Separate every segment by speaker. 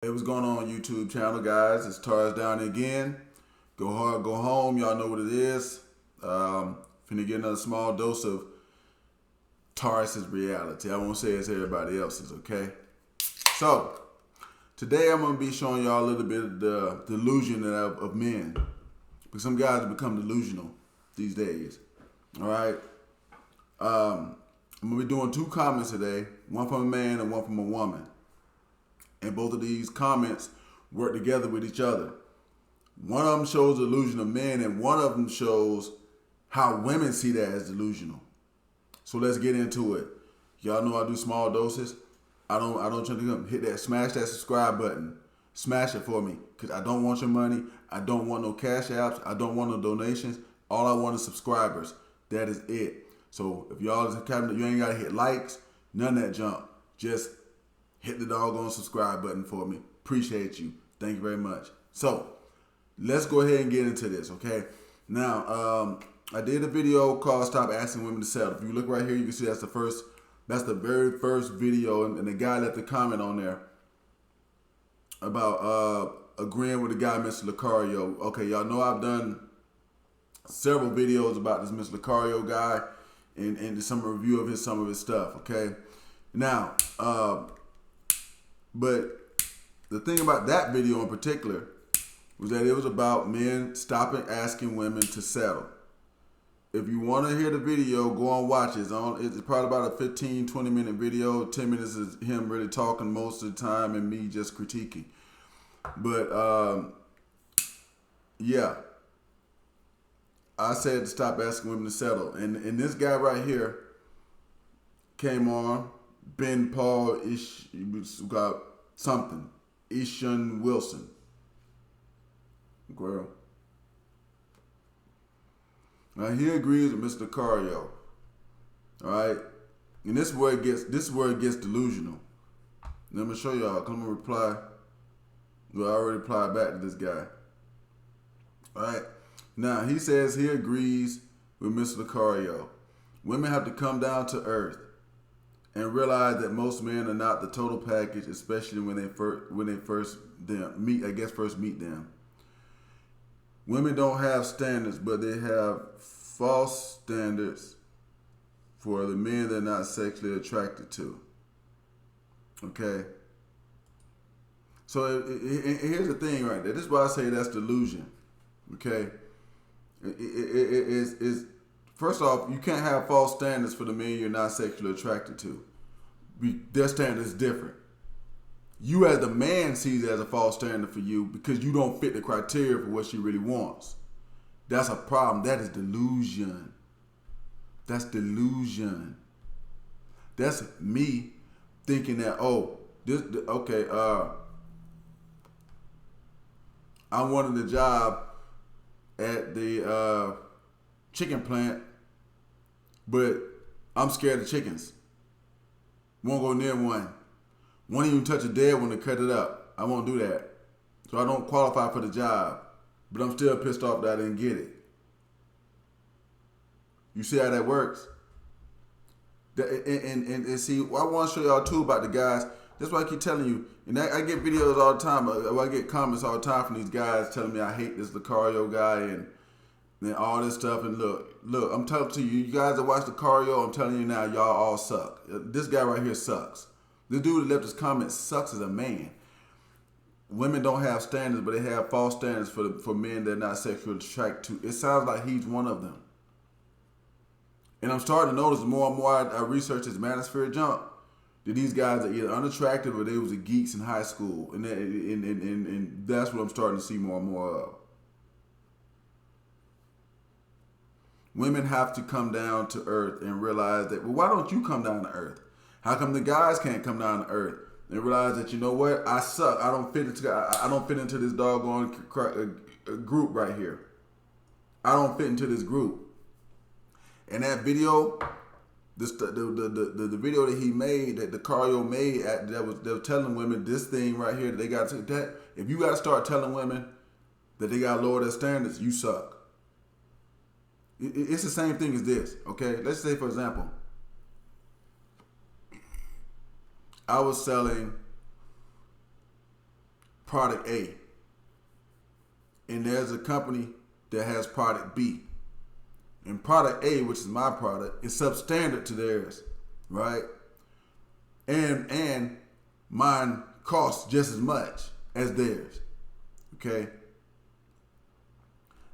Speaker 1: Hey, what's going on YouTube channel, guys? It's Tars down again. Go hard, go home. Y'all know what it is. Finna get another small dose of Taurus's reality. I won't say it's everybody else's, okay? So, today I'm gonna be showing y'all a little bit of the delusion of men. Because some guys have become delusional these days. All right. I'm gonna be doing two comments today. One from a man and one from a woman. And both of these comments work together with each other. One of them shows the illusion of men, and one of them shows how women see that as delusional. So let's get into it. Y'all know I do small doses. I don't try to hit that, smash that subscribe button. Smash it for me, because I don't want your money. I don't want no cash apps. I don't want no donations. All I want is subscribers. That is it. So if y'all is a cabinet, you ain't gotta hit likes, none of that junk. Just hit the doggone subscribe button for me. Appreciate you. Thank you very much. So, let's go ahead and get into this, okay? Now, I did a video called Stop Asking Women to Settle. If you look right here, you can see that's the very first video, and the guy left a comment on there about agreeing with the guy, Mr. Lucario. Okay, y'all know I've done several videos about this Mr. Lucario guy and some review of some of his stuff, okay? Now, but the thing about that video in particular was that it was about men stopping asking women to settle. If you want to hear the video, go on watch it. It's probably about a 15, 20-minute video. 10 minutes is him really talking most of the time and me just critiquing. But, yeah. I said to stop asking women to settle. And this guy right here came on. Ben Paul got something. Ishan Wilson. Girl. Now he agrees with Mr. Cario. Alright? And this is where it gets delusional. Let me show y'all. Come and reply. Well, I already replied back to this guy. Alright? Now he says he agrees with Mr. Cario. Women have to come down to earth and realize that most men are not the total package, especially when they first meet them. Women don't have standards, but they have false standards for the men they're not sexually attracted to. Okay. So here's the thing right there. This is why I say that's delusion. Okay. First off, you can't have false standards for the men you're not sexually attracted to. Their standard is different. You as the man sees it as a false standard for you because you don't fit the criteria for what she really wants. That's a problem. That is delusion. That's delusion. That's me thinking that, I wanted the job at the chicken plant, but I'm scared of chickens. Won't go near one. Won't even touch a dead one to cut it up. I won't do that. So I don't qualify for the job, but I'm still pissed off that I didn't get it. You see how that works? And see, I want to show y'all too about the guys. That's why I keep telling you. And I get videos all the time. I get comments all the time from these guys telling me I hate this Lucario guy and all this stuff. And look, I'm telling to you guys that watch Lucario, I'm telling you now, y'all all suck. This guy right here sucks. The dude that left this comment sucks as a man. Women don't have standards, but they have false standards for men they're not sexually attracted to. It sounds like he's one of them. And I'm starting to notice more and more I research this manosphere junk, that these guys are either unattractive or they was the geeks in high school. And that's what I'm starting to see more and more of. Women have to come down to earth and realize that, well, why don't you come down to earth? How come the guys can't come down to earth and realize that, you know what, I suck. I don't fit into this doggone group right here. I don't fit into this group. And that video, the video that he made, that Lucario made, that was telling women this thing right here that they got to that. If you got to start telling women that they got to lower their standards, you suck. It's the same thing as this. Okay, let's say for example, I was selling product A, and there's a company that has product B. And product A, which is my product, is substandard to theirs, right? And mine costs just as much as theirs. Okay.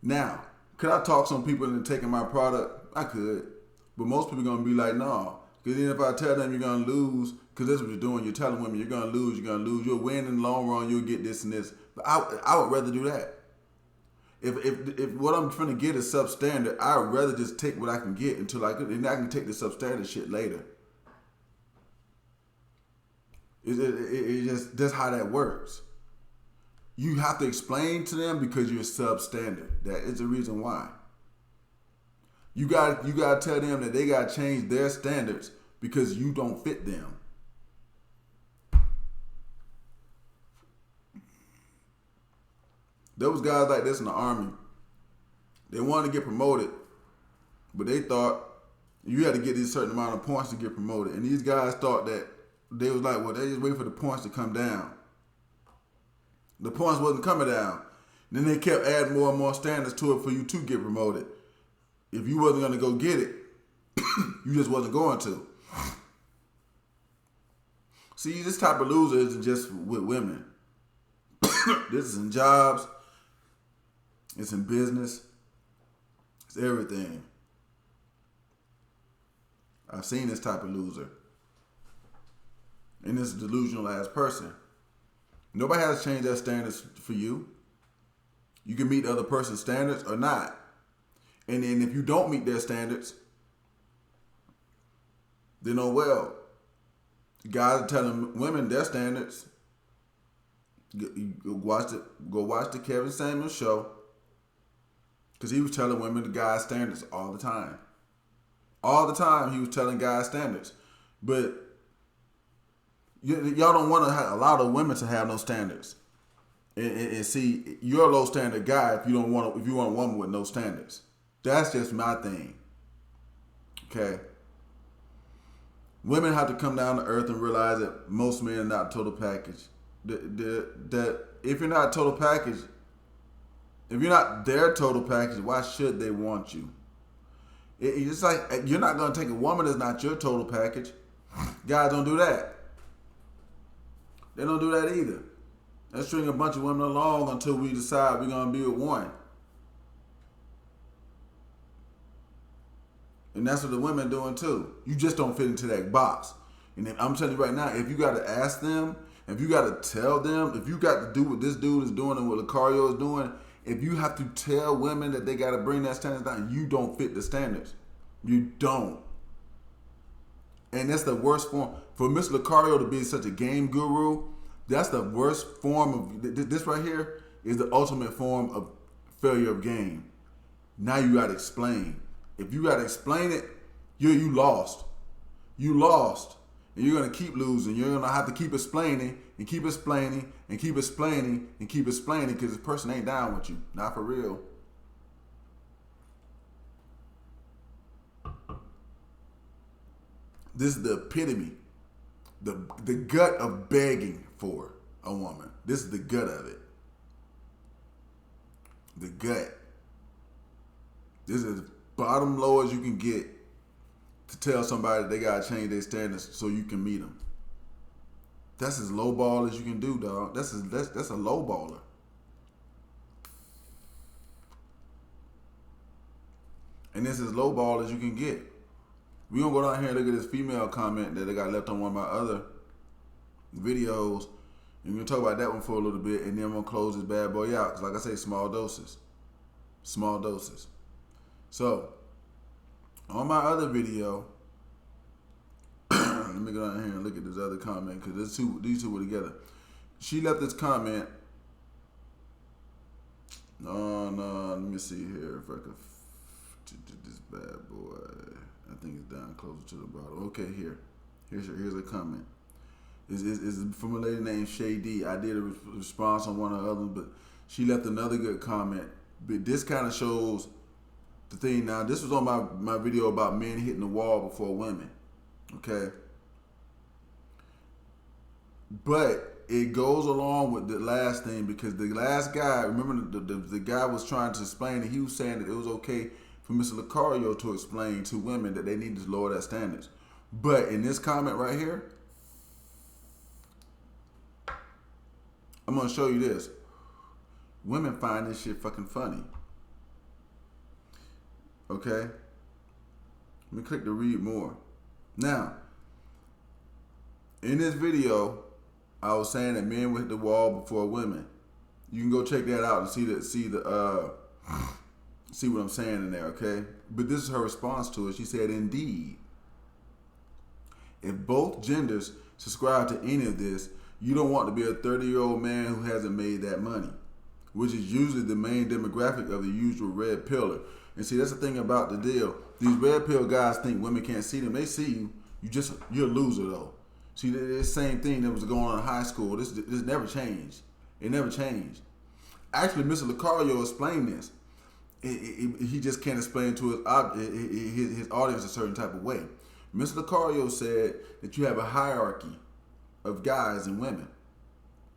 Speaker 1: Now, could I talk some people into taking my product? I could. But most people are going to be like, no. Because then if I tell them you're going to lose, because that's what you're doing, you're telling women you're going to lose, you'll win in the long run, you'll get this and this. But I would rather do that. If what I'm trying to get is substandard, I'd rather just take what I can get until I can take the substandard shit later. It just, that's how that works. You have to explain to them because you're substandard. That is the reason why. You got to tell them that they got to change their standards because you don't fit them. There was guys like this in the Army. They wanted to get promoted, but they thought you had to get these certain amount of points to get promoted. And these guys thought that they was like, well, they just wait for the points to come down. The points wasn't coming down. Then they kept adding more and more standards to it for you to get promoted. If you wasn't going to go get it, you just wasn't going to. See, this type of loser isn't just with women. This is in jobs. It's in business. It's everything. I've seen this type of loser. And this is a delusional ass person. Nobody has to change their standards for you. You can meet the other person's standards or not. And then if you don't meet their standards, then oh well. Guys are telling women their standards. Go watch the Kevin Samuels show. Because he was telling women the guys' standards all the time. All the time he was telling guys' standards. But y'all don't want to allow the women to have no standards. And see, you're a low standard guy if you want a woman with no standards. That's just my thing. Okay. Women have to come down to earth and realize that most men are not total package. That if you're not a total package, if you're not their total package, why should they want you? It's like you're not going to take a woman that's not your total package. Guys don't do that. They don't do that either. Let's string a bunch of women along until we decide we're going to be with one. And that's what the women are doing too. You just don't fit into that box. And then I'm telling you right now, if you got to ask them, if you got to tell them, if you got to do what this dude is doing and what Lucario is doing, if you have to tell women that they got to bring that standards down, you don't fit the standards. You don't. And that's the worst form. For Mr. Lucario to be such a game guru, that's the worst form of, this right here is the ultimate form of failure of game. Now you got to explain. If you got to explain it, you lost. You lost. And you're going to keep losing. You're going to have to keep explaining and keep explaining and keep explaining and keep explaining because this person ain't down with you. Not for real. This is the epitome. The gut of begging for a woman. This is the gut of it. The gut. This is bottom low as you can get to tell somebody they gotta change their standards so you can meet them. That's as low ball as you can do, dog. That's a low baller. And this is low ball as you can get. We gonna go down here and look at this female comment that they got left on one of my other videos. And we're gonna talk about that one for a little bit, and then I'm gonna close this bad boy out. Cause like I say, small doses. Small doses. So, on my other video, let me go down here and look at this other comment because these two were together. She left this comment. No, let me see here if I could this bad boy. I think it's down closer to the bottom. Okay, here's a comment. It's from a lady named Shady. I did a response on one of the others, but she left another good comment. But this kind of shows the thing. Now, this was on my video about men hitting the wall before women. Okay? But it goes along with the last thing, because the last guy, remember the guy was trying to explain, and he was saying that it was okay for Mr. Lucario to explain to women that they needed to lower their standards. But in this comment right here, I'm going to show you this. Women find this shit fucking funny. Okay? Let me click to read more. Now, in this video, I was saying that men will hit the wall before women. You can go check that out and see what I'm saying in there, okay? But this is her response to it. She said, indeed, if both genders subscribe to any of this, you don't want to be a 30-year-old man who hasn't made that money, which is usually the main demographic of the usual red pillar. And see, that's the thing about the deal. These red pill guys think women can't see them. They see you. You're a loser though. See, the same thing that was going on in high school. This never changed. It never changed. Actually, Mr. Lucario explained this. He just can't explain to his audience a certain type of way. Mr. Lucario said that you have a hierarchy of guys and women.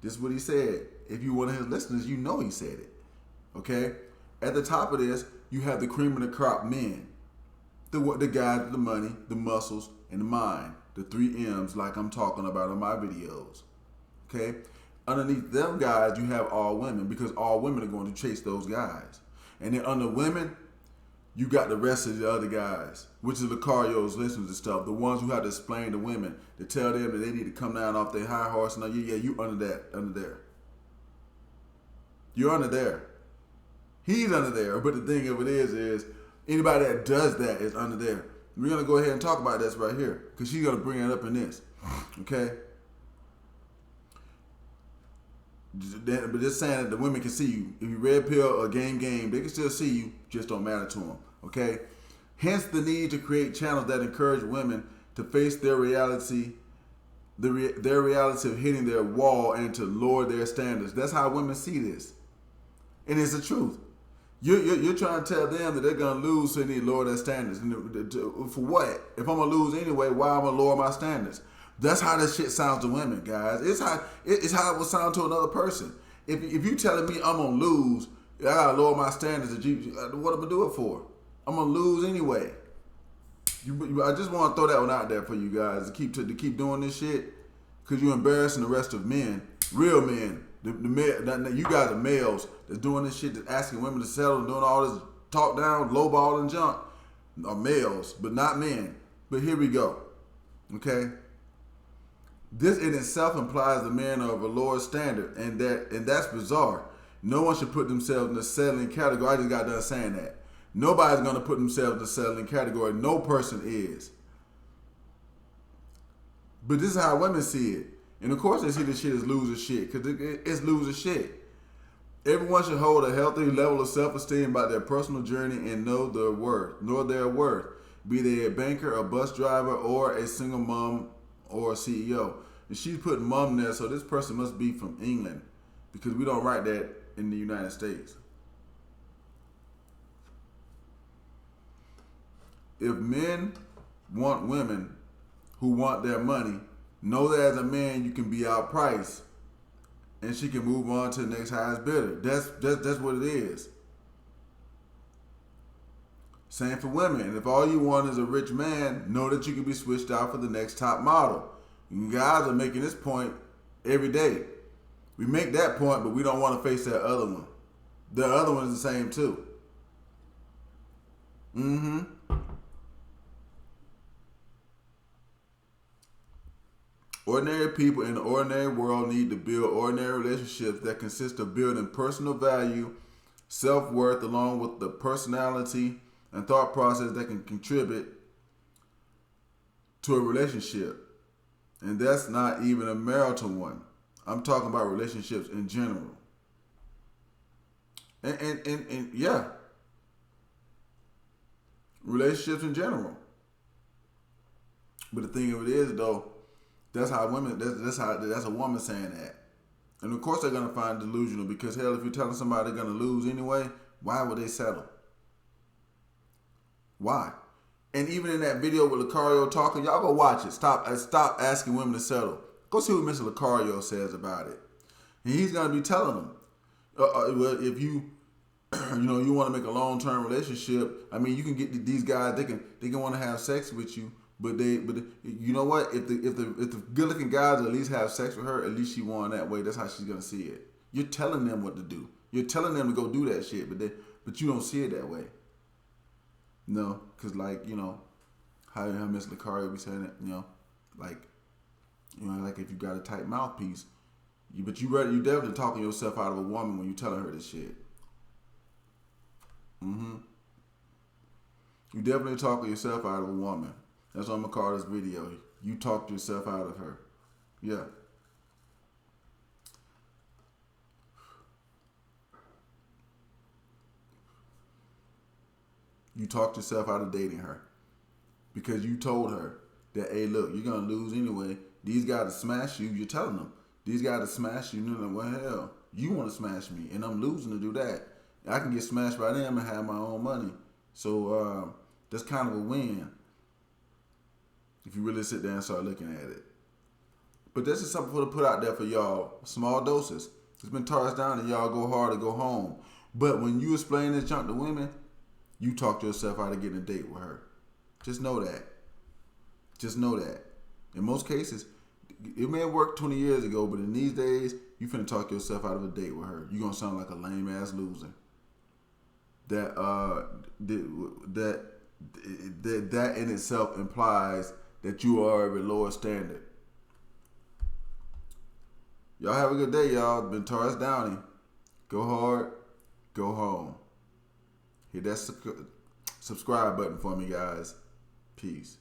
Speaker 1: This is what he said. If you're one of his listeners, you know he said it. Okay? At the top of this, you have the cream of the crop men. The guys with the money, the muscles, and the mind. The 3 M's like I'm talking about in my videos. Okay? Underneath them guys, you have all women, because all women are going to chase those guys. And then under women, you got the rest of the other guys, which is Lucario's listeners and stuff. The ones who have to explain to women, to tell them that they need to come down off their high horse. And you under there. You're under there. He's under there. But the thing of it is anybody that does that is under there. We're going to go ahead and talk about this right here, because she's going to bring it up in this. Okay? But just saying that the women can see you. If you red pill or game, they can still see you. Just don't matter to them. Okay? Hence the need to create channels that encourage women to face their reality, their reality of hitting their wall, and to lower their standards. That's how women see this. And it's the truth. You're trying to tell them that they're going to lose, so they need to lower their standards. For what? If I'm going to lose anyway, why am I going to lower my standards? That's how this shit sounds to women, guys. It's how it would sound to another person. If you telling me I'm going to lose, I got to lower my standards, what am I going to do it for? I'm going to lose anyway. I just want to throw that one out there for you guys to keep doing this shit, because you're embarrassing the rest of men, real men. You guys are males that's doing this shit, that's asking women to settle and doing all this talk down, lowball and junk. Are males, but not men. But here we go. Okay? This in itself implies the men are of a lower standard, and that's bizarre. No one should put themselves in the settling category. I just got done saying that. Nobody's going to put themselves in the settling category. No person is. But this is how women see it. And of course they see this shit as loser shit, because it's loser shit. Everyone should hold a healthy level of self-esteem about their personal journey and know their worth. Be they a banker, a bus driver, or a single mom, or a CEO. And she's putting mom there, so this person must be from England, because we don't write that in the United States. If men want women who want their money, know that as a man you can be outpriced, and she can move on to the next highest bidder. That's what it is. Same for women. If all you want is a rich man, know that you can be switched out for the next top model. You guys are making this point every day. We make that point, but we don't want to face that other one. The other one is the same too. Ordinary people in the ordinary world need to build ordinary relationships that consist of building personal value, self-worth, along with the personality and thought process that can contribute to a relationship. And that's not even a marital one. I'm talking about relationships in general. And yeah. Relationships in general. But the thing of it is, though, that's how women, that's a woman saying that. And of course they're going to find it delusional, because hell, if you're telling somebody they're going to lose anyway, why would they settle? Why? And even in that video with Lucario talking, y'all go watch it. Stop asking women to settle. Go see what Mr. Lucario says about it. And he's gonna be telling them, well, if you you want to make a long term relationship. I mean, you can get these guys. They can want to have sex with you, but you know what? If the good looking guys at least have sex with her, at least she won that way. That's how she's gonna see it. You're telling them what to do. You're telling them to go do that shit, but you don't see it that way. No, because how Miss Lucario be saying it, like like if you got a tight mouthpiece, you definitely talking yourself out of a woman when you telling her this shit. You definitely talking yourself out of a woman. That's what I'm gonna call this video. You talked yourself out of her. Yeah. You talked yourself out of dating her because you told her that, hey, look, you're gonna lose anyway. These guys to smash you. You're telling them these guys to smash you. And well, hell, you want to smash me, and I'm losing to do that. I can get smashed by them and have my own money. So that's kind of a win if you really sit there and start looking at it. But this is something to put out there for y'all. Small doses. It's been tossed down and y'all go hard or go home. But when you explain this junk to women, you talked yourself out of getting a date with her. Just know that. Just know that. In most cases, it may have worked 20 years ago, but in these days, you finna talk yourself out of a date with her. You're gonna sound like a lame ass loser. That in itself implies that you are of a lower standard. Y'all have a good day, y'all. Been Taurus Downey. Go hard, go home. Hit that subscribe button for me, guys. Peace.